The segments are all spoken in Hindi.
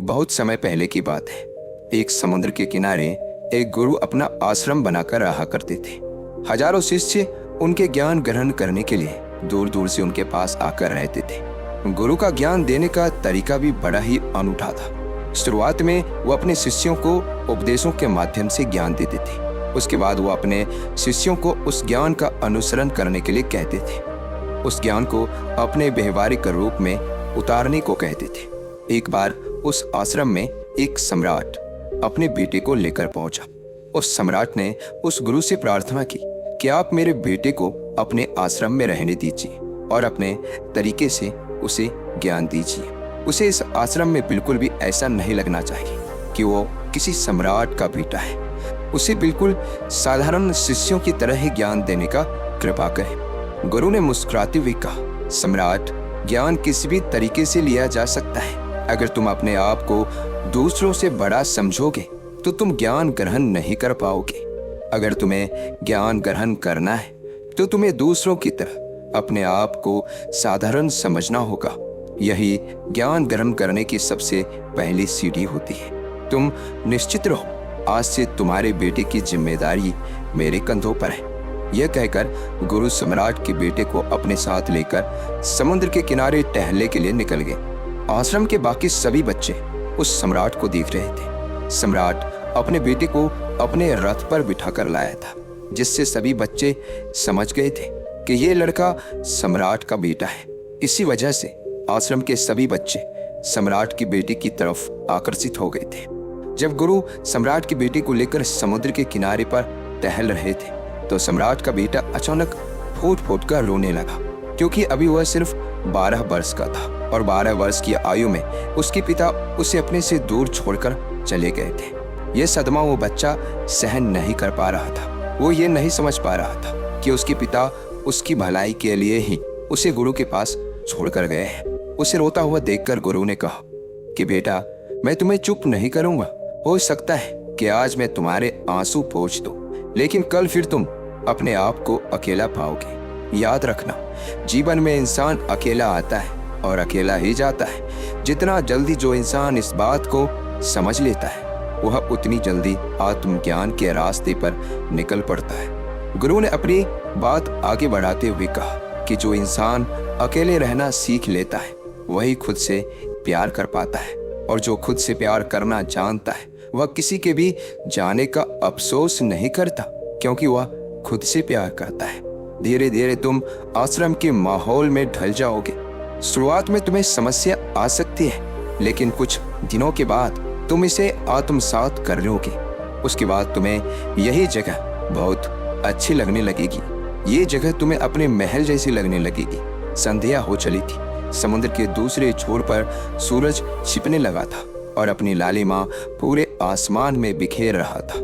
बहुत समय पहले की बात है। एक समुद्र के किनारे एक गुरु अपना आश्रम बनाकर रहा करते थे। हजारों शिष्य उनके ज्ञान ग्रहण करने के लिए दूर दूर से उनके पास आकर रहते थे। गुरु का ज्ञान देने का तरीका भी बड़ा ही अनूठा था। शुरुआत में वो अपने शिष्यों को उपदेशों के माध्यम से ज्ञान देते थे। उसके बाद वो अपने शिष्यों को उस ज्ञान का अनुसरण करने के लिए कहते थे। उस ज्ञान को अपने व्यवहारिक रूप में उतारने को कहते थे। एक बार उस आश्रम में एक सम्राट अपने बेटे को लेकर पहुंचा। उस सम्राट ने उस गुरु से प्रार्थना की कि आप मेरे बेटे को अपने आश्रम में रहने दीजिए और अपने तरीके से उसे ज्ञान दीजिए। उसे इस आश्रम में बिल्कुल भी ऐसा नहीं लगना चाहिए कि वो किसी सम्राट का बेटा है। उसे बिल्कुल साधारण शिष्यों की तरह ही ज्ञान देने का कृपा करें। गुरु ने मुस्कुराते हुए कहा, सम्राट, ज्ञान किसी भी तरीके से लिया जा सकता है। अगर तुम अपने आप को दूसरों से बड़ा समझोगे तो तुम ज्ञान ग्रहण नहीं कर पाओगे। अगर तुम्हें ज्ञान ग्रहण करना है तो तुम्हें दूसरों की तरह अपने आप को साधारण समझना होगा। यही ज्ञान ग्रहण करने की सबसे पहली सीढ़ी होती है। तुम निश्चित रहो, आज से तुम्हारे बेटे की जिम्मेदारी मेरे कंधों पर है। यह कहकर गुरु सम्राट के बेटे को अपने साथ लेकर समुद्र के किनारे टहलने के लिए निकल गए। आश्रम के बाकी सभी बच्चे उस सम्राट को देख रहे थे। सम्राट अपने बेटे को अपने रथ पर बिठाकर लाया था, जिससे सभी बच्चे समझ गए थे कि यह लड़का सम्राट का बेटा है। इसी वजह से आश्रम के सभी बच्चे सम्राट की बेटी की तरफ आकर्षित हो गए थे। जब गुरु सम्राट के बेटे को लेकर समुद्र के किनारे पर टहल रहे थे तो सम्राट का बेटा अचानक फूट फूट कर रोने लगा, क्योंकि अभी वह सिर्फ 12 वर्ष का था और 12 वर्ष की आयु में उसके पिता उसे अपने से दूर छोड़कर चले गए थे। यह सदमा वो बच्चा सहन नहीं कर पा रहा था। वो ये नहीं समझ पा रहा था कि उसके पिता उसकी भलाई के लिए ही उसे गुरु के पास छोड़कर गए हैं। उसे रोता हुआ देखकर गुरु ने कहा कि बेटा, मैं तुम्हें चुप नहीं करूंगा। हो सकता है कि आज मैं तुम्हारे आंसू पोंछ दूं, लेकिन कल फिर तुम अपने आप को अकेला पाओगे। याद रखना, जीवन में इंसान अकेला आता है और अकेला ही जाता है। जितना जल्दी जो इंसान इस बात को समझ लेता है, वह उतनी जल्दी आत्मज्ञान के रास्ते पर निकल पड़ता है। गुरु ने अपनी बात आगे बढ़ाते हुए कहा कि जो इंसान अकेले रहना सीख लेता है वही खुद से प्यार कर पाता है, और जो खुद से प्यार करना जानता है वह किसी के भी जाने का अफसोस नहीं करता, क्योंकि वह खुद से प्यार करता है। धीरे धीरे तुम आश्रम के माहौल में ढल जाओगे। शुरुआत में तुम्हें समस्या आ सकती है, लेकिन कुछ दिनों के बाद तुम इसे आत्मसात कर लोगे। उसके बाद तुम्हें यही जगह बहुत अच्छी लगने लगेगी। ये जगह तुम्हें अपने महल जैसी लगने लगेगी। संध्या हो चली थी। समुद्र के दूसरे छोर पर सूरज छिपने लगा था और अपनी लालिमा पूरे आसमान में बिखेर रहा था।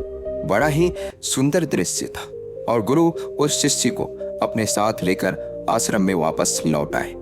बड़ा ही सुंदर दृश्य था और गुरु उस शिष्य को अपने साथ लेकर आश्रम में वापस लौट आए।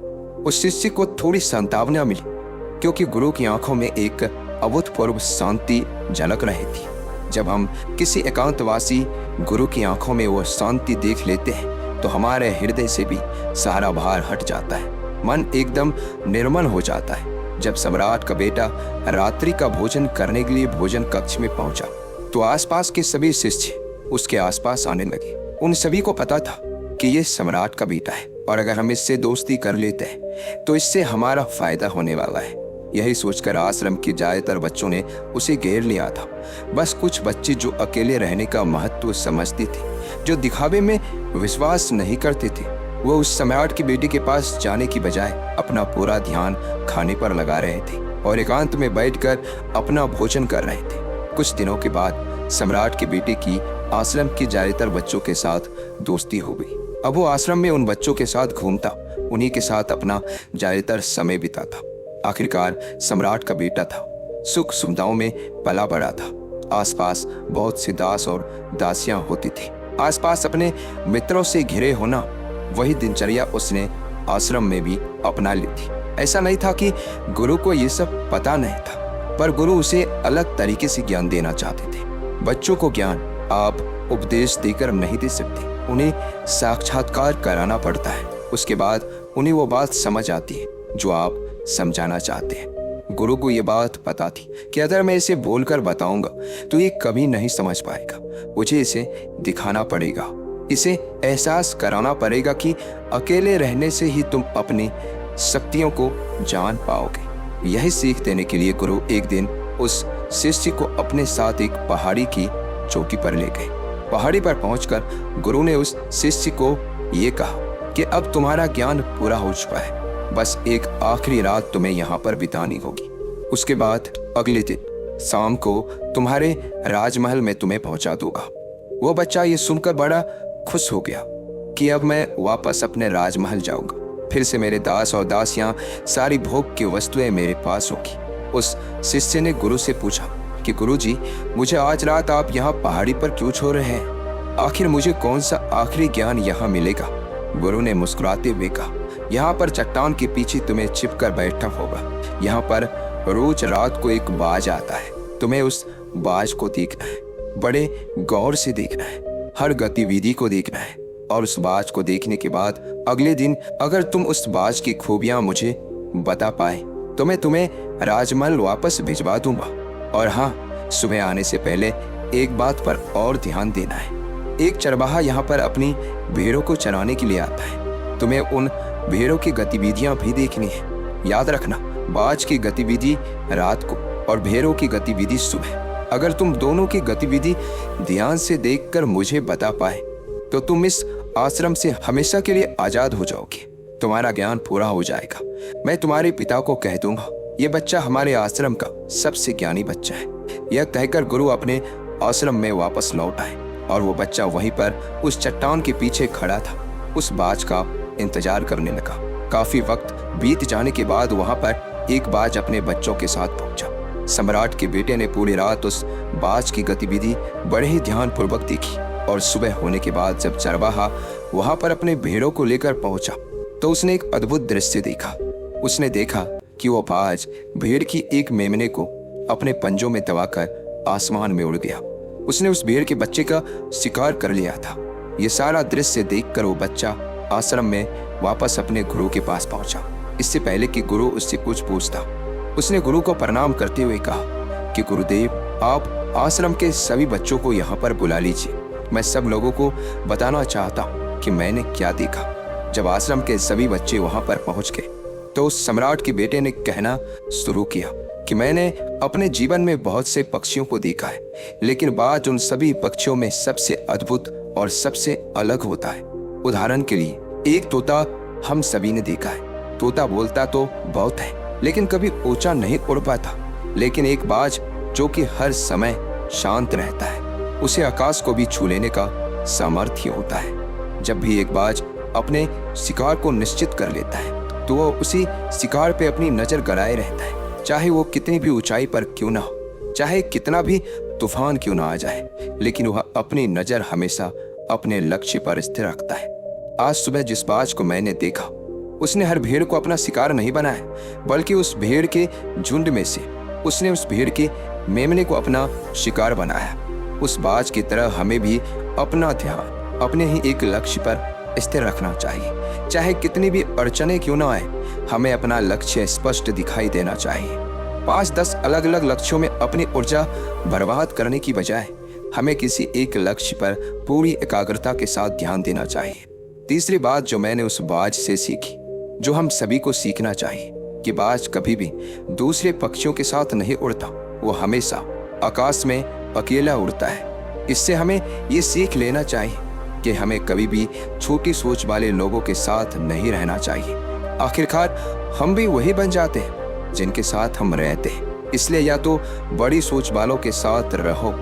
उस शिष्य को थोड़ी सांत्वना मिली, क्योंकि गुरु की आंखों में एक अभूतपूर्व शांति झलक रही थी। जब हम किसी एकांतवासी गुरु की आंखों में वो शांति देख लेते हैं तो हमारे हृदय से भी सारा भार हट जाता है। मन एकदम निर्मल हो जाता है। जब सम्राट का बेटा रात्रि का भोजन करने के लिए भोजन कक्ष में पहुंचा तो आसपास के सभी शिष्य उसके आसपास आने लगे। उन सभी को पता था कि ये सम्राट का बेटा है और अगर हम इससे दोस्ती कर लेते हैं तो इससे हमारा फायदा होने वाला है। यही सोचकर आश्रम के ज्यादातर बच्चों ने उसे घेर लिया था। बस कुछ बच्चे जो अकेले रहने का महत्व समझते थे, जो दिखावे में विश्वास नहीं करते थे, वो उस सम्राट की बेटी के पास जाने की बजाय अपना पूरा ध्यान खाने पर लगा रहे थे और एकांत में बैठकर अपना भोजन कर रहे थे। कुछ दिनों के बाद सम्राट की बेटी की आश्रम के ज्यादातर बच्चों के साथ दोस्ती हो गई। अब वो आश्रम में उन बच्चों के साथ घूमता, उन्हीं के साथ अपना ज्यादातर समय बिताता। आखिरकार सम्राट का बेटा था, सुख सुविधाओं में पला बड़ा था। आसपास बहुत सी दास और दासियां होती थी। आसपास अपने मित्रों से घिरे होना, वही दिनचर्या उसने आश्रम में भी अपना ली थी। ऐसा नहीं था कि गुरु को ये सब पता नहीं था, पर गुरु उसे अलग तरीके से ज्ञान देना चाहते थे। बच्चों को ज्ञान आप उपदेश देकर नहीं दे सकते, उन्हें साक्षात्कार कराना पड़ता है। उसके बाद उन्हें वो बात समझ आती है जो आप समझाना चाहते हैं। गुरु को ये बात पता थी कि अगर मैं इसे बोलकर बताऊंगा तो ये कभी नहीं समझ पाएगा। मुझे इसे दिखाना पड़ेगा, इसे एहसास कराना पड़ेगा कि अकेले रहने से ही तुम अपनी शक्तियों को जान पाओगे। यही सीख देने के लिए गुरु एक दिन उस शिष्य को अपने साथ एक पहाड़ी की चोटी पर ले गए। पहाड़ी पर पहुंचकर गुरु ने उस शिष्य को ये कहा कि अब तुम्हारा ज्ञान पूरा हो चुका है, बस एक आखिरी रात तुम्हें यहाँ पर बितानी होगी। उसके बाद अगले दिन शाम को तुम्हारे राजमहल में तुम्हें पहुंचा दूंगा। वो बच्चा ये सुनकर बड़ा खुश हो गया कि अब मैं वापस अपने राजमहल जाऊंगा, फिर से मेरे दास और दासियां, सारी भोग की वस्तुएं मेरे पास होगी। उस शिष्य ने गुरु से पूछा कि गुरुजी, मुझे आज रात आप यहाँ पहाड़ी पर क्यों छोड़ रहे हैं? आखिर मुझे कौन सा आखिरी ज्ञान यहाँ मिलेगा? गुरु ने मुस्कुराते हुए कहा, यहाँ पर चट्टान के पीछे तुम्हें छिपकर बैठना होगा। यहाँ पर रोज रात को एक बाज आता है, तुम्हें उस बाज को देखना है, बड़े गौर से देखना है, हर गतिविधि को देखना है, और उस बाज को देखने के बाद अगले दिन अगर तुम उस बाज की खूबियां मुझे बता पाए तो मैं तुम्हें राजमहल वापस भिजवा दूंगा। और हाँ, सुबह आने से पहले एक बात पर और ध्यान देना है। एक चरवाहा यहाँ पर अपनी भेड़ों को चराने के लिए आता है, तुम्हें उन भेड़ों की गतिविधियां भी देखनी है। याद रखना, बाज की गतिविधि रात को और भेड़ों की गतिविधि सुबह। अगर तुम दोनों की गतिविधि ध्यान से देखकर मुझे बता पाए तो तुम इस आश्रम से हमेशा के लिए आजाद हो जाओगे, तुम्हारा ज्ञान पूरा हो जाएगा। मैं तुम्हारे पिता को कह दूंगा, ये बच्चा हमारे आश्रम का सबसे ज्ञानी बच्चा है। यह कहकर गुरु अपने आश्रम में वापस लौट आए और वो बच्चा वहीं पर उस चट्टान के पीछे खड़ा था, उस बाज का इंतजार करने लगा। काफी वक्त बीत जाने के बाद वहां पर एक बाज अपने बच्चों के साथ पहुंचा। सम्राट के बेटे ने पूरी रात उस बाज की गतिविधि बड़े ही ध्यानपूर्वक देखी, और सुबह होने के बाद जब चरवाहा वहां पर अपने भेड़ों को लेकर पहुंचा तो उसने एक अद्भुत दृश्य देखा। उसने देखा कि वो बाज भेड़ की एक मेमने को अपने पंजों में दबाकर आसमान में उड़ गया। उसने उस भेड़ के बच्चे का शिकार कर लिया था। ये सारा दृश्य देखकर वो बच्चा आश्रम में वापस अपने गुरु के पास पहुंचा। इससे पहले कि गुरु उससे कुछ पूछता, उसने गुरु को प्रणाम करते हुए कहा कि गुरुदेव, आप आश्रम के सभी बच्चों को यहाँ पर बुला लीजिए। मैं सब लोगों को बताना चाहता हूँ कि मैंने क्या देखा। जब आश्रम के सभी बच्चे वहां पर पहुंच गए तो उस सम्राट के बेटे ने कहना शुरू किया कि मैंने अपने जीवन में बहुत से पक्षियों को देखा है, लेकिन बाज उन सभी पक्षियों में सबसे अद्भुत और सबसे अलग होता है। उदाहरण के लिए, एक तोता हम सभी ने देखा है। तोता बोलता तो बहुत है, लेकिन कभी ऊंचा नहीं उड़ पाता। लेकिन एक बाज जो कि हर समय शांत रहता है, उसे आकाश को भी छू लेने का सामर्थ्य होता है। जब भी एक बाज अपने शिकार को निश्चित कर लेता है तो वो उसी शिकार पे अपनी नजर गड़ाए रहता है, चाहे वो कितनी भी ऊंचाई पर क्यों ना हो, चाहे कितना भी तूफान क्यों ना आ जाए, लेकिन वह अपनी नजर हमेशा अपने लक्ष्य पर स्थिर रखता है। आज सुबह जिस बाज को मैंने देखा, उसने हर भेड़ को अपना शिकार नहीं बनाया, बल्कि उस भेड़ के झुंड में से उसने उस भेड़ के मेमने को अपना शिकार बनाया। उस बाज की तरह हमें भी अपना ध्यान अपने ही एक लक्ष्य पर स्थिर रखना चाहिए। चाहे कितनी भी अड़चने क्यों ना आए, हमें अपना लक्ष्य स्पष्ट दिखाई देना चाहिए। 5-10 अलग अलग लक्ष्यों में अपनी ऊर्जा बर्बाद करने की बजाय हमें किसी एक लक्ष्य पर पूरी एकाग्रता के साथ ध्यान देना चाहिए। तीसरी बात जो मैंने उस बाज से सीखी, जो हम सभी को सीखना चाहिए, कि बाज कभी भी दूसरे पक्षियों के साथ नहीं उड़ता, वो हमेशा आकाश में अकेला उड़ता है। इससे हमें ये सीख लेना चाहिए कि हमें कभी भी छोटी सोच वाले लोगों के साथ नहीं रहना चाहिए। आखिरकार हम भी वही बन जाते हैं जिनके साथ हम रहते हैं। इसलिए या तो बड़ी सोच वालों के साथ रहो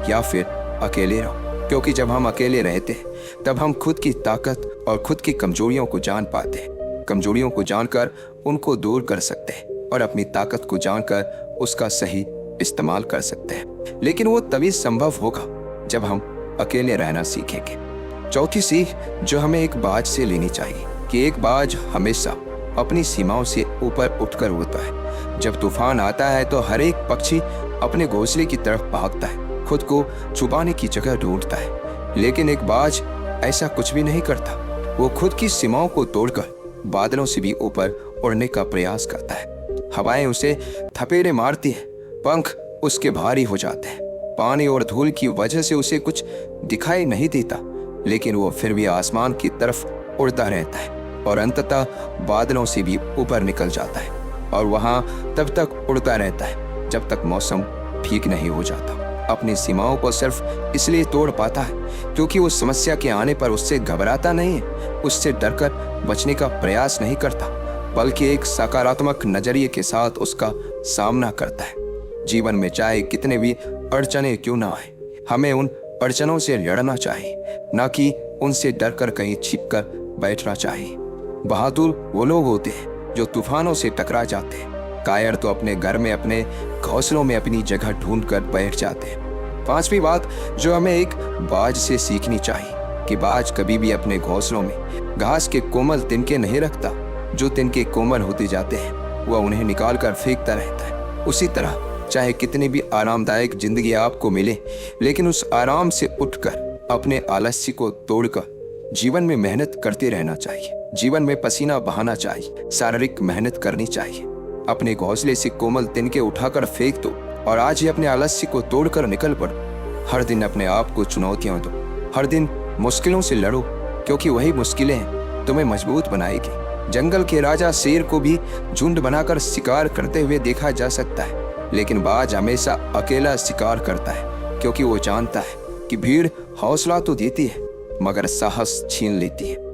या फिर अकेले रहो, क्योंकि जब हम अकेले रहते हैं तब हम खुद की ताकत और खुद की कमजोरियों को जान पाते हैं। कमजोरियों को जानकर उनको दूर कर सकते हैं और अपनी ताकत को जानकर उसका सही इस्तेमाल कर सकते हैं। लेकिन वो तभी संभव होगा जब हम अकेले रहना सीखेंगे। चौथी सीख जो हमें एक बाज से लेनी चाहिए कि एक बाज हमेशा अपनी सीमाओं से ऊपर उठकर उड़ता है। जब तूफान आता है तो हर एक पक्षी अपने घोंसले की तरफ भागता है, खुद को छुपाने की जगह ढूंढता है। लेकिन एक बाज ऐसा कुछ भी नहीं करता। वो खुद की सीमाओं को तोड़कर बादलों से भी ऊपर उड़ने का प्रयास करता है। हवाएं उसे थपेड़े मारती है, पंख उसके भारी हो जाते हैं। पानी और धूल की वजह से उसे कुछ दिखाई नहीं देता, लेकिन वो फिर भी आसमान की तरफ उड़ता रहता है और अंततः बादलों से भी ऊपर निकल जाता है और वहां तब तक उड़ता रहता है जब तक मौसम ठीक नहीं हो जाता। अपनी सीमाओं को सिर्फ इसलिए तोड़ पाता है क्योंकि वो समस्या के आने पर उससे घबराता नहीं है, उससे डरकर बचने का प्रयास नहीं करता, बल्कि एक सकारात्मक नजरिए के साथ उसका सामना करता है। जीवन में चाहे कितने भी अड़चने क्यों ना आए, हमें उन अड़चनों से लड़ना चाहिए, ना कि उनसे डरकर कहीं छिपकर बैठना चाहिए। बहादुर वो लोग होते हैं जो तूफानों से टकरा जाते हैं। कायर तो अपने घर में अपने घोंसलों में अपनी जगह ढूंढकर बैठ जाते हैं। पांचवी बात जो हमें एक बाज से सीखनी चाहिए कि बाज कभी भी अपने घोंसलों में घास के कोमल तिनके नहीं रखता। जो तिनके कोमल होते जाते हैं वह उन्हें निकाल कर फेंकता रहता है। उसी तरह चाहे कितनी भी आरामदायक जिंदगी आपको मिले, लेकिन उस आराम से उठकर अपने आलस्य को तोड़कर जीवन में मेहनत करते रहना चाहिए। जीवन में पसीना बहाना चाहिए, शारीरिक मेहनत करनी चाहिए। अपने घोंसले से कोमल तिनके उठाकर फेंक दो और आज ही अपने आलस्य को तोड़कर निकल पड़ो। हर दिन अपने आप को चुनौतियां दो, हर दिन मुश्किलों से लड़ो, क्योंकि वही मुश्किलें तुम्हें मजबूत बनाएगी। जंगल के राजा शेर को भी झुंड बनाकर शिकार करते हुए देखा जा सकता है, लेकिन बाज हमेशा अकेला शिकार करता है, क्योंकि वो जानता है कि भीड़ हौसला तो देती है मगर साहस छीन लेती है।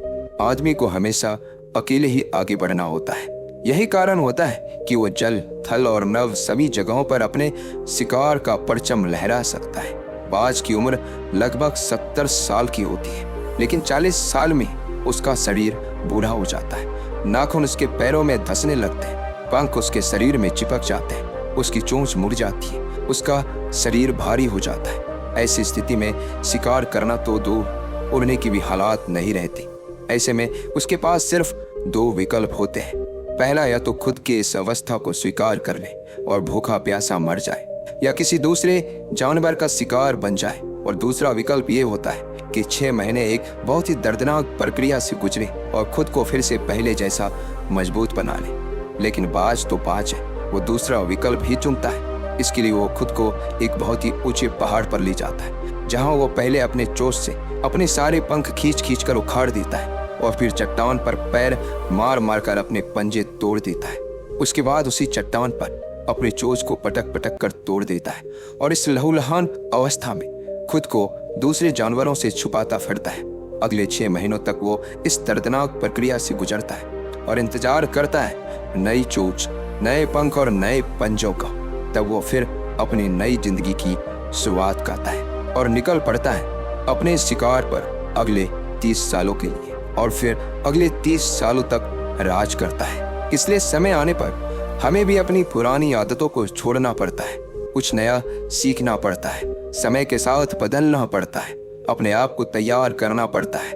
आदमी को हमेशा अकेले ही आगे बढ़ना होता है। यही कारण होता है कि वो जल, थल और नभ सभी जगहों पर अपने शिकार का परचम लहरा सकता है। बाज की उम्र लगभग 70 साल की होती है, लेकिन 40 साल में उसका शरीर बूढ़ा हो जाता है। नाखून उसके पैरों में धंसने लगते हैं, पंख उसके शरीर में चिपक जाते हैं, उसकी चोंच मुड़ जाती है, उसका शरीर भारी हो जाता है। ऐसी स्थिति में शिकार करना तो दूर, उड़ने की भी हालात नहीं रहती। ऐसे में उसके पास सिर्फ 2 विकल्प होते हैं। पहला, या तो खुद की इस अवस्था को स्वीकार कर ले और भूखा प्यासा मर जाए, या किसी दूसरे जानवर का शिकार बन जाए। और दूसरा विकल्प ये होता है कि 6 महीने एक बहुत ही दर्दनाक प्रक्रिया से गुजरे और खुद को फिर से पहले जैसा मजबूत बना ले। लेकिन बाज तो बाज है, वो दूसरा विकल्प ही चुनता है। इसके लिए वो खुद को एक बहुत ही ऊंचे पहाड़ पर ले जाता है, जहां वो पहले अपने चोंच से अपने सारे पंख खींच कर उखाड़ देता है और फिर चट्टान पर पैर मार मार कर अपने पंजे तोड़ देता है। उसके बाद उसी चट्टान पर अपनी चोंच को पटक पटक कर तोड़ देता है और इस लहूलुहान अवस्था में खुद को दूसरे जानवरों से छुपाता फिरता है। अगले 6 महीनों तक वो इस दर्दनाक प्रक्रिया से गुजरता है और इंतजार करता है नई चोंच, नए पंख और नए पंजों का। तब वो फिर अपनी नई जिंदगी की शुरुआत करता है और निकल पड़ता है अपने शिकार पर अगले 30 सालों के लिए, और फिर अगले 30 सालों तक राज करता है। इसलिए समय आने पर हमें भी अपनी पुरानी आदतों को छोड़ना पड़ता है, कुछ नया सीखना पड़ता है, समय के साथ बदलना पड़ता है, अपने आप को तैयार करना पड़ता है,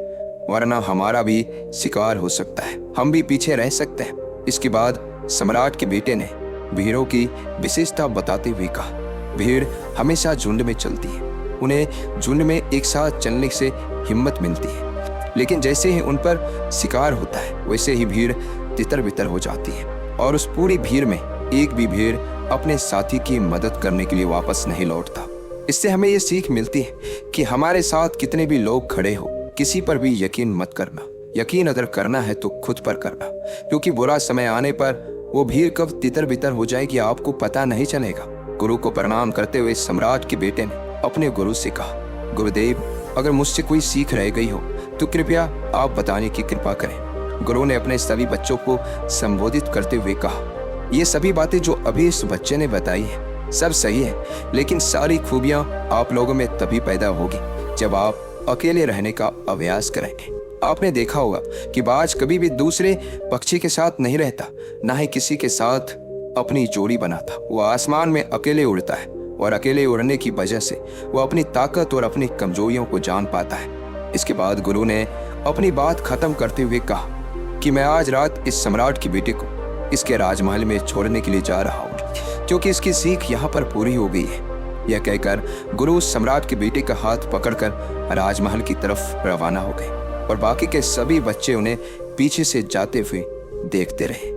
वरना हमारा भी शिकार हो सकता है, हम भी पीछे रह सकते हैं। इसके बाद सम्राट के बेटे ने भीड़ों की विशेषता बताते हुए कहा, भीड़ हमेशा झुंड में चलती है, उन्हें झुंड में एक साथ चलने से हिम्मत मिलती है, लेकिन जैसे ही उन पर शिकार होता है वैसे ही भीड़ तितर बितर हो जाती है और उस पूरी भीड़ में एक भी भीड़ अपने साथी की मदद करने के लिए वापस नहीं लौटता। इससे हमें ये सीख मिलती है कि हमारे साथ कितने भी लोग खड़े हो, किसी पर भी यकीन मत करना। यकीन अगर करना है तो खुद पर करना, क्योंकि बुरा समय आने पर वो भीड़ कब तितर बितर हो जाएगी आपको पता नहीं चलेगा। गुरु को प्रणाम करते हुए सम्राट के बेटे ने अपने गुरु से कहा, गुरुदेव, अगर मुझसे कोई सीख रह गई हो तो कृपया आप बताने की कृपा करें। गुरु ने अपने सभी बच्चों को संबोधित करते हुए कहा, ये सभी बातें जो अभी इस बच्चे ने बताई है सब सही है, लेकिन सारी खूबियां आप लोगों में तभी पैदा होगी जब आप अकेले रहने का अभ्यास करेंगे। आपने देखा होगा कि बाज कभी भी दूसरे पक्षी के साथ नहीं रहता, ना ही किसी के साथ अपनी जोड़ी बनाता। वो आसमान में अकेले उड़ता है और अकेले उड़ने की वजह से वो अपनी ताकत और अपनी कमजोरियों को जान पाता है। इसके बाद गुरु ने अपनी बात खत्म करते हुए कहा कि मैं आज रात इस सम्राट के बेटे को इसके राजमहल में छोड़ने के लिए जा रहा हूँ, क्योंकि इसकी सीख यहाँ पर पूरी हो गई है। यह कहकर गुरु सम्राट के बेटे का हाथ पकड़कर राजमहल की तरफ रवाना हो गए और बाकी के सभी बच्चे उन्हें पीछे से जाते हुए देखते रहे।